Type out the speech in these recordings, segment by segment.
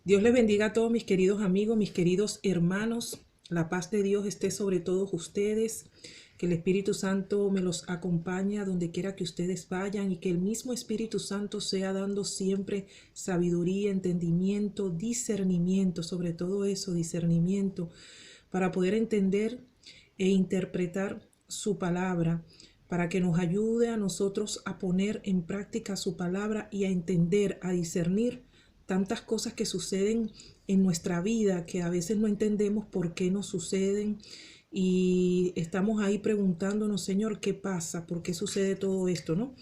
Dios les bendiga a todos mis queridos amigos, mis queridos hermanos. La paz de Dios esté sobre todos ustedes. Que el Espíritu Santo me los acompañe a donde quiera que ustedes vayan y que el mismo Espíritu Santo sea dando siempre sabiduría, entendimiento, discernimiento, sobre todo eso, discernimiento, para poder entender e interpretar su palabra, para que nos ayude a nosotros a poner en práctica su palabra y a entender, a discernir tantas cosas que suceden en nuestra vida que a veces no entendemos por qué nos suceden y estamos ahí preguntándonos, Señor, ¿qué pasa? ¿Por qué sucede todo esto, no?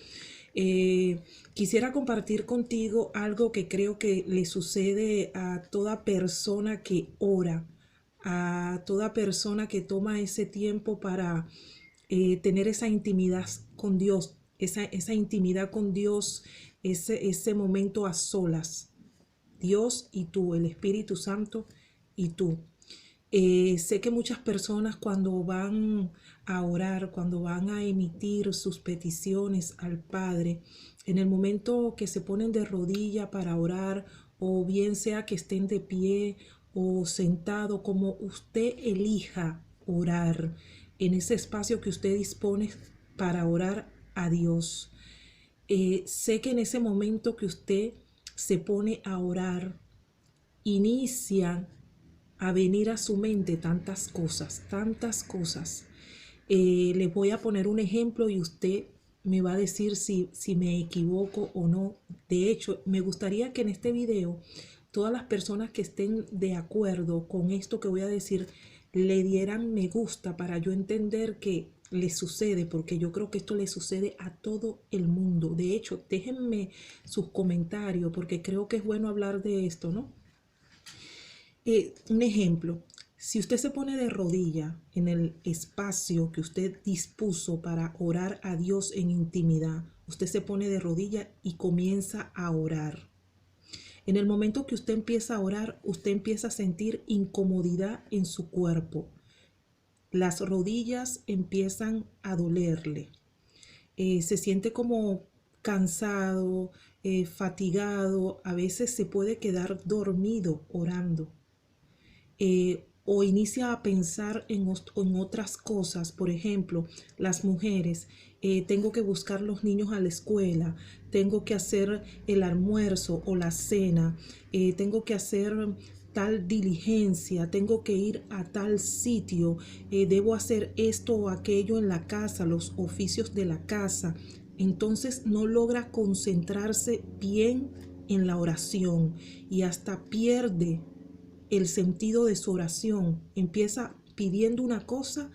Quisiera compartir contigo algo que creo que le sucede a toda persona que ora, a toda persona que toma ese tiempo para tener esa intimidad con Dios, esa intimidad con Dios, ese momento a solas. Dios y tú, el Espíritu Santo y tú. Sé que muchas personas cuando van a orar, cuando van a emitir sus peticiones al Padre, en el momento que se ponen de rodilla para orar, o bien sea que estén de pie o sentado, como usted elija orar, en ese espacio que usted dispone para orar a Dios. Sé que en ese momento que usted se pone a orar, inicia a venir a su mente tantas cosas, tantas cosas. Les voy a poner un ejemplo y usted me va a decir si me equivoco o no. De hecho, me gustaría que en este video todas las personas que estén de acuerdo con esto que voy a decir le dieran me gusta para yo entender que le sucede, porque yo creo que esto le sucede a todo el mundo. De hecho, déjenme sus comentarios porque creo que es bueno hablar de esto, ¿no? Un ejemplo, si usted se pone de rodilla en el espacio que usted dispuso para orar a Dios en intimidad, usted se pone de rodilla y comienza a orar. En el momento que usted empieza a orar, usted empieza a sentir incomodidad en su cuerpo. Las rodillas empiezan a dolerle. Se siente como cansado, fatigado, a veces se puede quedar dormido orando. O inicia a pensar en otras cosas. Por ejemplo, las mujeres, tengo que buscar los niños a la escuela, tengo que hacer el almuerzo o la cena, tengo que hacer tal diligencia, tengo que ir a tal sitio, debo hacer esto o aquello en la casa, los oficios de la casa. Entonces no logra concentrarse bien en la oración y hasta pierde el sentido de su oración. Empieza pidiendo una cosa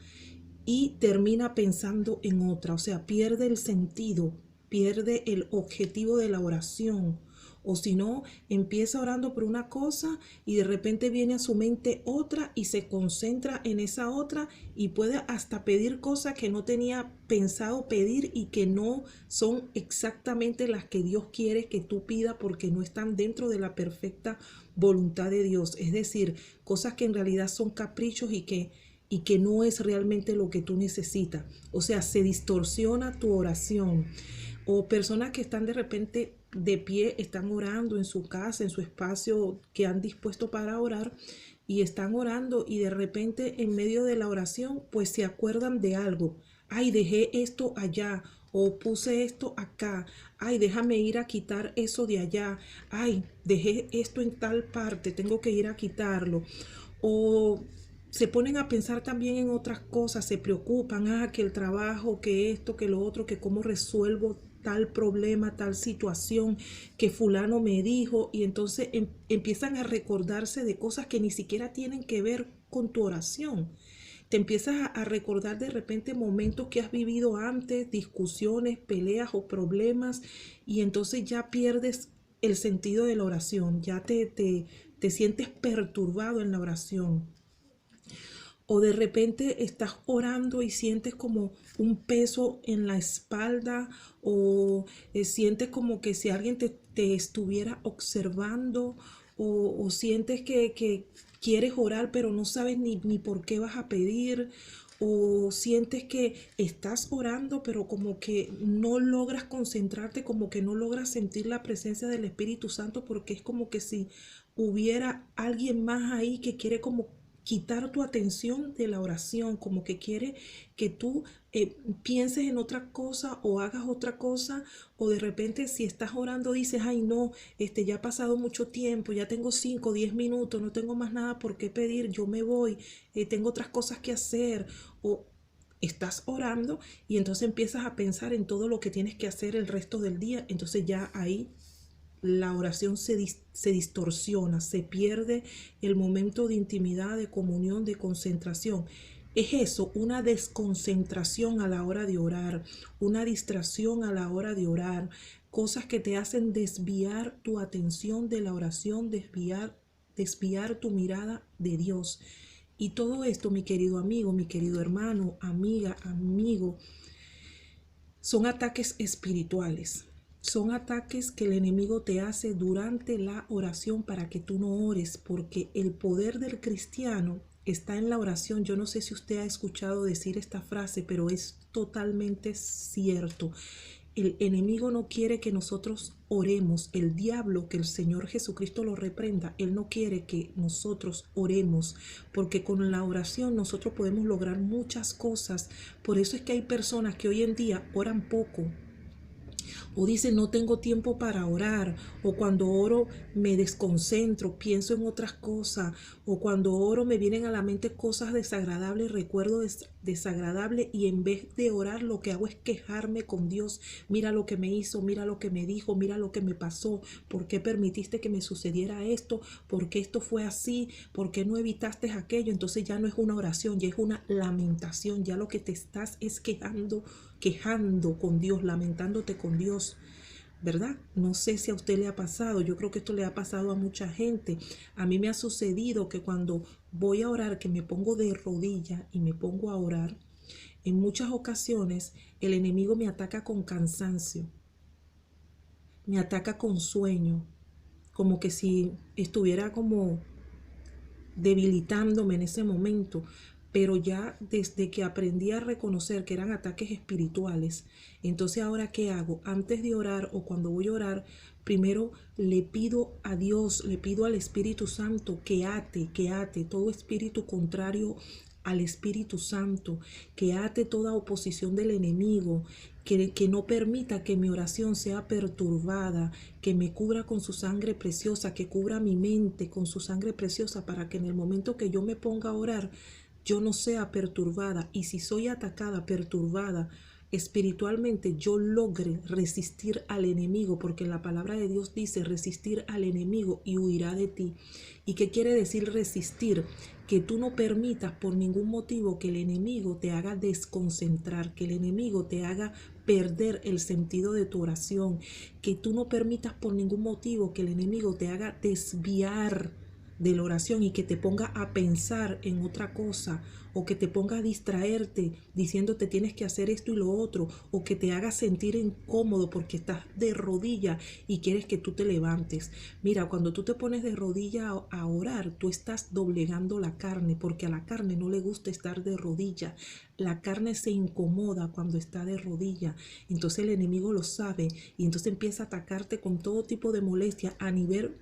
y termina pensando en otra. O sea, pierde el sentido, pierde el objetivo de la oración. O si no, empieza orando por una cosa y de repente viene a su mente otra y se concentra en esa otra y puede hasta pedir cosas que no tenía pensado pedir y que no son exactamente las que Dios quiere que tú pidas porque no están dentro de la perfecta voluntad de Dios. Es decir, cosas que en realidad son caprichos y que no es realmente lo que tú necesitas. O sea, se distorsiona tu oración. O personas que están de repente de pie, están orando en su casa, en su espacio que han dispuesto para orar y están orando y de repente en medio de la oración pues se acuerdan de algo. Ay, dejé esto allá o puse esto acá. Ay, déjame ir a quitar eso de allá. Ay, dejé esto en tal parte, tengo que ir a quitarlo. O se ponen a pensar también en otras cosas, se preocupan, que el trabajo, que esto, que lo otro, que cómo resuelvo tal problema, tal situación que fulano me dijo, y entonces empiezan a recordarse de cosas que ni siquiera tienen que ver con tu oración. Te empiezas a recordar de repente momentos que has vivido antes, discusiones, peleas o problemas, y entonces ya pierdes el sentido de la oración, ya te sientes perturbado en la oración. O de repente estás orando y sientes como un peso en la espalda o sientes como que si alguien te estuviera observando o sientes que quieres orar pero no sabes ni por qué vas a pedir o sientes que estás orando pero como que no logras concentrarte, como que no logras sentir la presencia del Espíritu Santo porque es como que si hubiera alguien más ahí que quiere como quitar tu atención de la oración, como que quiere que tú pienses en otra cosa o hagas otra cosa, o de repente si estás orando dices, ay no, ya ha pasado mucho tiempo, ya tengo 5 o 10 minutos, no tengo más nada por qué pedir, yo me voy, tengo otras cosas que hacer, o estás orando y entonces empiezas a pensar en todo lo que tienes que hacer el resto del día, entonces ya ahí la oración se distorsiona, se pierde el momento de intimidad, de comunión, de concentración. Es eso, una desconcentración a la hora de orar, una distracción a la hora de orar, cosas que te hacen desviar tu atención de la oración, desviar tu mirada de Dios. Y todo esto, mi querido amigo, mi querido hermano, amiga, amigo, son ataques espirituales. Son ataques que el enemigo te hace durante la oración para que tú no ores, porque el poder del cristiano está en la oración. Yo no sé si usted ha escuchado decir esta frase, pero es totalmente cierto. El enemigo no quiere que nosotros oremos. El diablo, que el Señor Jesucristo lo reprenda, él no quiere que nosotros oremos, porque con la oración nosotros podemos lograr muchas cosas. Por eso es que hay personas que hoy en día oran poco, o dice no tengo tiempo para orar, o cuando oro me desconcentro, pienso en otras cosas, o cuando oro me vienen a la mente cosas desagradables, recuerdos desagradables, y en vez de orar lo que hago es quejarme con Dios. Mira lo que me hizo, mira lo que me dijo, mira lo que me pasó, ¿por qué permitiste que me sucediera esto? ¿Por qué esto fue así? ¿Por qué no evitaste aquello? Entonces ya no es una oración, ya es una lamentación, ya lo que te estás es quejando con Dios, lamentándote con Dios, ¿verdad? No sé si a usted le ha pasado, yo creo que esto le ha pasado a mucha gente. A mí me ha sucedido que cuando voy a orar, que me pongo de rodilla y me pongo a orar, en muchas ocasiones el enemigo me ataca con cansancio, me ataca con sueño, como que si estuviera como debilitándome en ese momento. Pero ya desde que aprendí a reconocer que eran ataques espirituales, entonces ahora ¿qué hago? Antes de orar o cuando voy a orar, primero le pido a Dios, le pido al Espíritu Santo que ate todo espíritu contrario al Espíritu Santo, que ate toda oposición del enemigo, que no permita que mi oración sea perturbada, que me cubra con su sangre preciosa, que cubra mi mente con su sangre preciosa, para que en el momento que yo me ponga a orar, yo no sea perturbada, y si soy atacada, perturbada espiritualmente, yo logre resistir al enemigo, porque la palabra de Dios dice resistir al enemigo y huirá de ti. ¿Y qué quiere decir resistir? Que tú no permitas por ningún motivo que el enemigo te haga desconcentrar, que el enemigo te haga perder el sentido de tu oración, que tú no permitas por ningún motivo que el enemigo te haga desviar de la oración y que te ponga a pensar en otra cosa, o que te ponga a distraerte diciéndote tienes que hacer esto y lo otro, o que te haga sentir incómodo porque estás de rodilla y quieres que tú te levantes. Mira, cuando tú te pones de rodilla a orar, tú estás doblegando la carne, porque a la carne no le gusta estar de rodilla. La carne se incomoda cuando está de rodilla. Entonces el enemigo lo sabe y entonces empieza a atacarte con todo tipo de molestia a nivel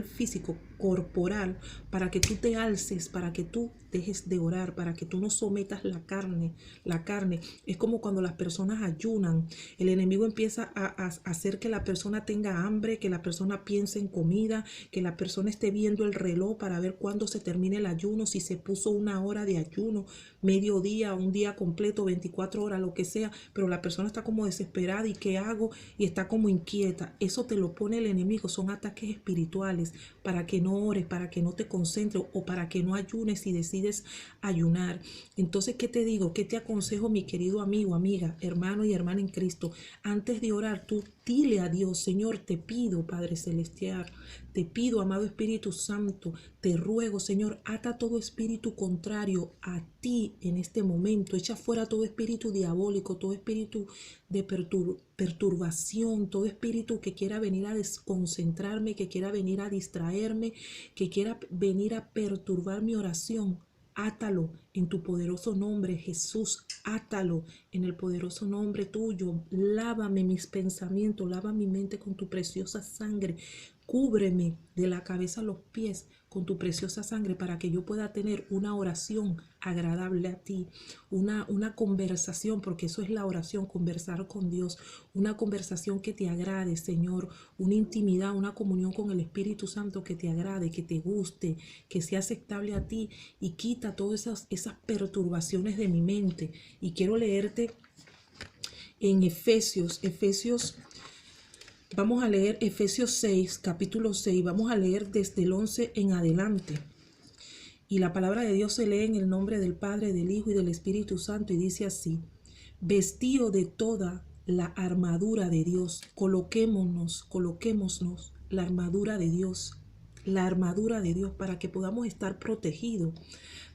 físico, corporal, para que tú te alces, para que tú dejes de orar, para que tú no sometas la carne. La carne es como cuando las personas ayunan. El enemigo empieza a hacer que la persona tenga hambre, que la persona piense en comida, que la persona esté viendo el reloj para ver cuándo se termine el ayuno, si se puso una hora de ayuno, mediodía, un día completo, 24 horas, lo que sea, pero la persona está como desesperada y ¿qué hago? Y está como inquieta. Eso te lo pone el enemigo, son ataques espirituales para que no ores, para que no te concentres o para que no ayunes si decides ayunar. Entonces, ¿qué te digo? ¿Qué te aconsejo, mi querido amigo, amiga, hermano y hermana en Cristo? Antes de orar, tú dile a Dios: Señor, te pido, Padre Celestial, te pido, amado Espíritu Santo, te ruego, Señor, ata todo espíritu contrario a ti en este momento. Echa fuera todo espíritu diabólico, todo espíritu de perturbación, todo espíritu que quiera venir a desconcentrarme, que quiera venir a distraerme, que quiera venir a perturbar mi oración. Átalo en tu poderoso nombre, Jesús. Átalo en el poderoso nombre tuyo. Lávame mis pensamientos, lava mi mente con tu preciosa sangre. Cúbreme de la cabeza a los pies con tu preciosa sangre para que yo pueda tener una oración agradable a ti, una conversación, porque eso es la oración, conversar con Dios, una conversación que te agrade, Señor, una intimidad, una comunión con el Espíritu Santo que te agrade, que te guste, que sea aceptable a ti y quita todas esas perturbaciones de mi mente. Y quiero leerte en Efesios. Vamos a leer Efesios 6, capítulo 6, vamos a leer desde el 11 en adelante. Y la palabra de Dios se lee en el nombre del Padre, del Hijo y del Espíritu Santo y dice así: vestido de toda la armadura de Dios, coloquémonos la armadura de Dios, para que podamos estar protegidos,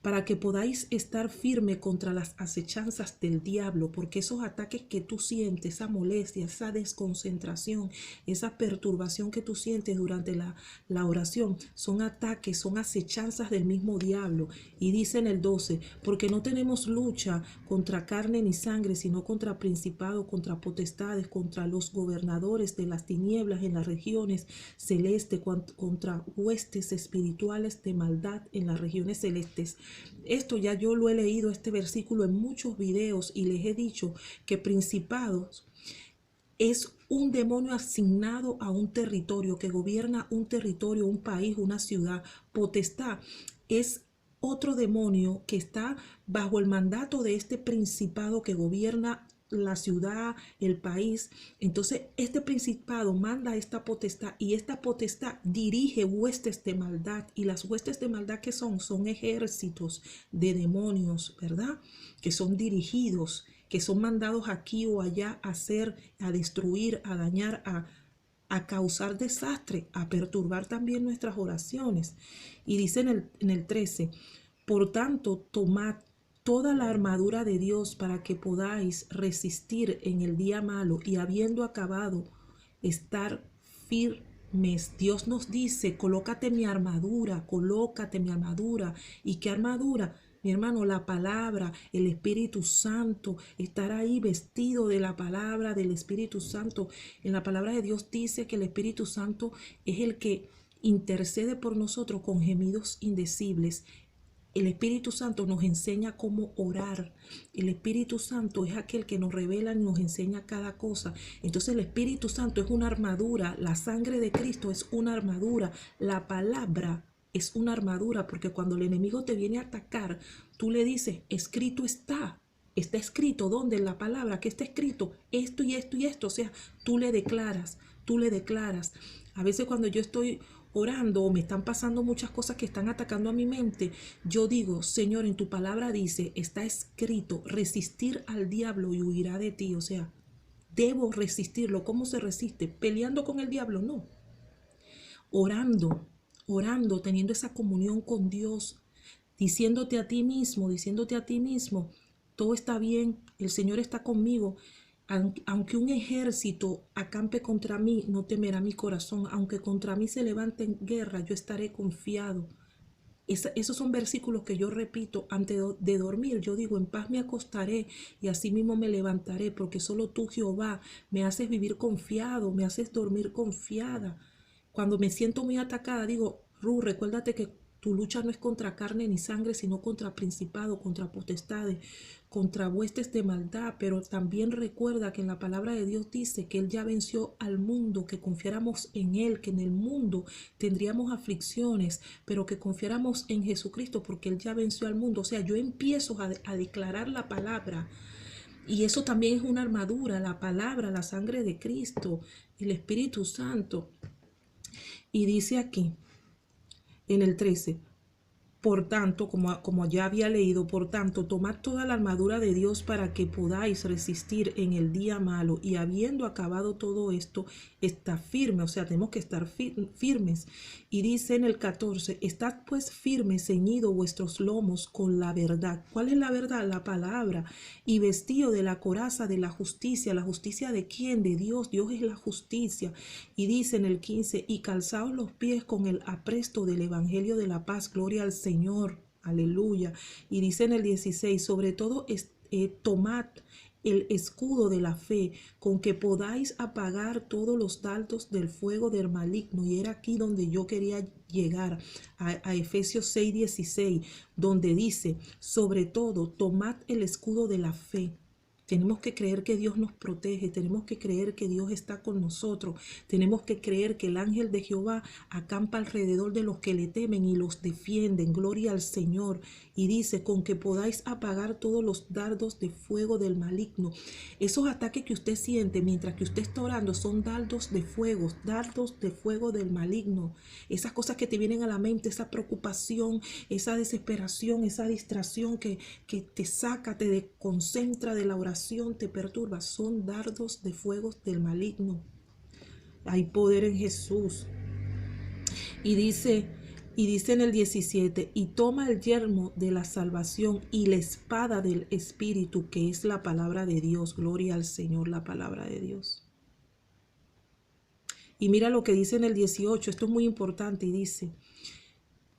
para que podáis estar firme contra las acechanzas del diablo, porque esos ataques que tú sientes, esa molestia, esa desconcentración, esa perturbación que tú sientes durante la oración, son ataques, son acechanzas del mismo diablo. Y dice en el 12, porque no tenemos lucha contra carne ni sangre, sino contra principados, contra potestades, contra los gobernadores de las tinieblas en las regiones celestes, contra huestes espirituales de maldad en las regiones celestes. Esto ya yo lo he leído, este versículo, en muchos videos y les he dicho que principados es un demonio asignado a un territorio, que gobierna un territorio, un país, una ciudad. Potestad es otro demonio que está bajo el mandato de este principado que gobierna la ciudad, el país. Entonces este principado manda esta potestad y esta potestad dirige huestes de maldad, y las huestes de maldad que son ejércitos de demonios, ¿verdad? Que son dirigidos, que son mandados aquí o allá a hacer, a destruir, a dañar, a causar desastre, a perturbar también nuestras oraciones. Y dice en el 13, por tanto, tomad toda la armadura de Dios para que podáis resistir en el día malo, y habiendo acabado, estar firmes. Dios nos dice, colócate mi armadura. ¿Y qué armadura? Mi hermano, la palabra, el Espíritu Santo, estar ahí vestido de la palabra del Espíritu Santo. En la palabra de Dios dice que el Espíritu Santo es el que intercede por nosotros con gemidos indecibles. El Espíritu Santo nos enseña cómo orar. El Espíritu Santo es aquel que nos revela y nos enseña cada cosa. Entonces el Espíritu Santo es una armadura. La sangre de Cristo es una armadura. La palabra es una armadura, porque cuando el enemigo te viene a atacar, tú le dices, escrito está. Está escrito, ¿dónde? En la palabra, ¿qué está escrito? Esto y esto y esto. O sea, tú le declaras. A veces cuando yo estoy orando o me están pasando muchas cosas que están atacando a mi mente, yo digo, Señor, en tu palabra dice, está escrito, resistir al diablo y huirá de ti. O sea, debo resistirlo. ¿Cómo se resiste? ¿Peleando con el diablo? No. Orando, teniendo esa comunión con Dios, diciéndote a ti mismo, todo está bien, el Señor está conmigo. Aunque un ejército acampe contra mí, no temerá mi corazón. Aunque contra mí se levante en guerra, yo estaré confiado. Esos son versículos que yo repito antes de dormir. Yo digo, en paz me acostaré y así mismo me levantaré, porque solo tú, Jehová, me haces vivir confiado, me haces dormir confiada. Cuando me siento muy atacada, digo, recuérdate que tu lucha no es contra carne ni sangre, sino contra principados, contra potestades, contra huestes de maldad. Pero también recuerda que en la palabra de Dios dice que Él ya venció al mundo, que confiáramos en Él, que en el mundo tendríamos aflicciones, pero que confiáramos en Jesucristo porque Él ya venció al mundo. O sea, yo empiezo a declarar la palabra. Y eso también es una armadura, la palabra, la sangre de Cristo, el Espíritu Santo. Y dice aquí, en el 13, por tanto, como ya había leído, por tanto, tomad toda la armadura de Dios para que podáis resistir en el día malo, y habiendo acabado todo esto, está firme. O sea, tenemos que estar firmes. Y dice en el 14, estad pues firmes, ceñidos vuestros lomos con la verdad. ¿Cuál es la verdad? La palabra. Y vestido de la coraza de la justicia. ¿La justicia de quién? De Dios. Dios es la justicia. Y dice en el 15, y calzaos los pies con el apresto del evangelio de la paz. Gloria al Señor. Aleluya. Y dice en el 16, sobre todo tomad el escudo de la fe, con que podáis apagar todos los dardos del fuego del maligno. Y era aquí donde yo quería llegar, a Efesios 6:16, donde dice, sobre todo, tomad el escudo de la fe. Tenemos que creer que Dios nos protege, tenemos que creer que Dios está con nosotros, tenemos que creer que el ángel de Jehová acampa alrededor de los que le temen y los defienden. Gloria al Señor. Y dice, con que podáis apagar todos los dardos de fuego del maligno. Esos ataques que usted siente mientras que usted está orando son dardos de fuego del maligno. Esas cosas que te vienen a la mente, esa preocupación, esa desesperación, esa distracción que te saca, te desconcentra de la oración, te perturba, son dardos de fuego del maligno. Hay poder en Jesús. Y dice en el 17, y toma el yelmo de la salvación y la espada del Espíritu, que es la palabra de Dios. Gloria al Señor, la palabra de Dios. Y mira lo que dice en el 18, esto es muy importante, y dice,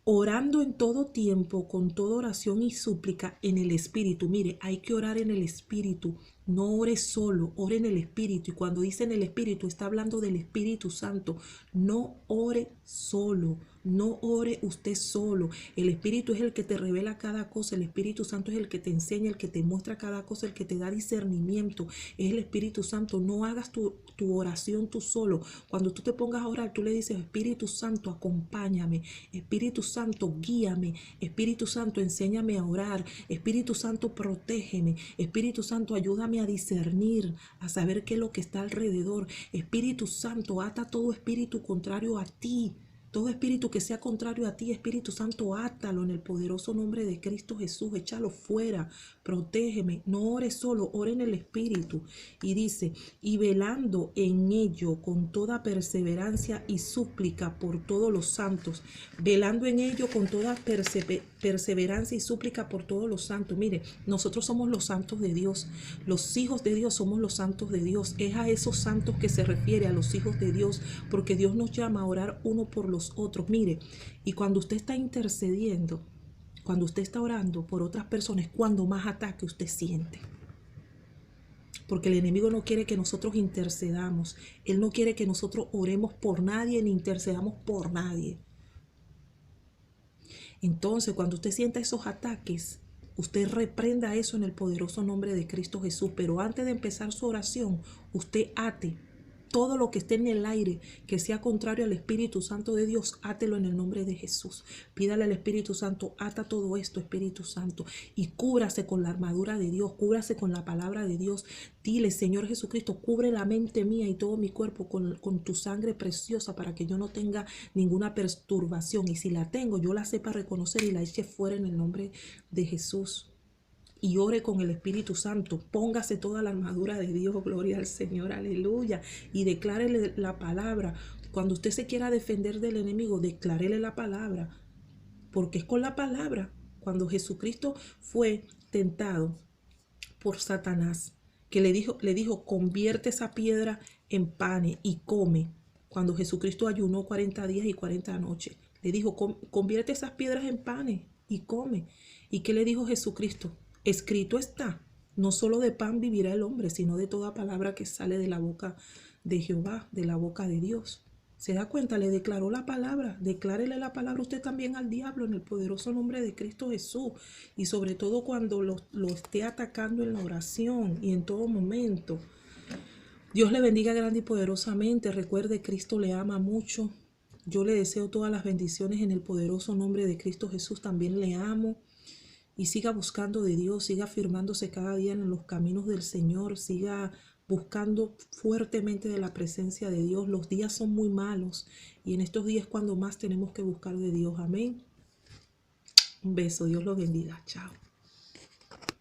orando en todo tiempo, con toda oración y súplica en el Espíritu. Mire, hay que orar en el Espíritu. No ore solo, ore en el Espíritu. Y cuando dice en el Espíritu, está hablando del Espíritu Santo. No ore solo, no ore usted solo. El Espíritu es el que te revela cada cosa. El Espíritu Santo es el que te enseña, el que te muestra cada cosa, el que te da discernimiento. Es el Espíritu Santo. No hagas tu oración tú solo. Cuando tú te pongas a orar, tú le dices, Espíritu Santo, acompáñame. Espíritu Santo, guíame. Espíritu Santo, enséñame a orar. Espíritu Santo, protégeme. Espíritu Santo, ayúdame a discernir, a saber qué es lo que está alrededor. Espíritu Santo, ata todo espíritu contrario a ti. Todo espíritu que sea contrario a ti, Espíritu Santo, átalo en el poderoso nombre de Cristo Jesús. Échalo fuera, protégeme. No ore solo, ore en el Espíritu. Y dice, y velando en ello con toda perseverancia y súplica por todos los santos. Velando en ello con toda perseverancia y súplica por todos los santos. Mire, nosotros somos los santos de Dios. Los hijos de Dios somos los santos de Dios. Es a esos santos que se refiere, a los hijos de Dios, porque Dios nos llama a orar uno por los otros. Mire, y cuando usted está intercediendo, cuando usted está orando por otras personas, cuando más ataque usted siente. Porque el enemigo no quiere que nosotros intercedamos. Él no quiere que nosotros oremos por nadie ni intercedamos por nadie. Entonces, cuando usted sienta esos ataques, usted reprenda eso en el poderoso nombre de Cristo Jesús. Pero antes de empezar su oración, usted ate todo lo que esté en el aire que sea contrario al Espíritu Santo de Dios, átelo en el nombre de Jesús. Pídale al Espíritu Santo, ata todo esto, Espíritu Santo, y cúbrase con la armadura de Dios, cúbrase con la palabra de Dios. Dile, Señor Jesucristo, cubre la mente mía y todo mi cuerpo con tu sangre preciosa para que yo no tenga ninguna perturbación. Y si la tengo, yo la sepa reconocer y la eche fuera en el nombre de Jesús. Y ore con el Espíritu Santo. Póngase toda la armadura de Dios. Gloria al Señor. Aleluya. Y declárele la palabra. Cuando usted se quiera defender del enemigo, declárele la palabra. Porque es con la palabra. Cuando Jesucristo fue tentado por Satanás, que le dijo, convierte esa piedra en pan y come. Cuando Jesucristo ayunó 40 días y 40 noches, le dijo, convierte esas piedras en pan y come. ¿Y qué le dijo Jesucristo? Escrito está, no solo de pan vivirá el hombre, sino de toda palabra que sale de la boca de Jehová, de la boca de Dios. ¿Se da cuenta? Le declaró la palabra. Declárele la palabra usted también al diablo en el poderoso nombre de Cristo Jesús. Y sobre todo cuando lo esté atacando en la oración y en todo momento. Dios le bendiga grande y poderosamente. Recuerde, Cristo le ama mucho. Yo le deseo todas las bendiciones en el poderoso nombre de Cristo Jesús. También le amo. Y siga buscando de Dios, siga afirmándose cada día en los caminos del Señor, siga buscando fuertemente de la presencia de Dios. Los días son muy malos y en estos días cuando más tenemos que buscar de Dios. Amén. Un beso, Dios los bendiga. Chao.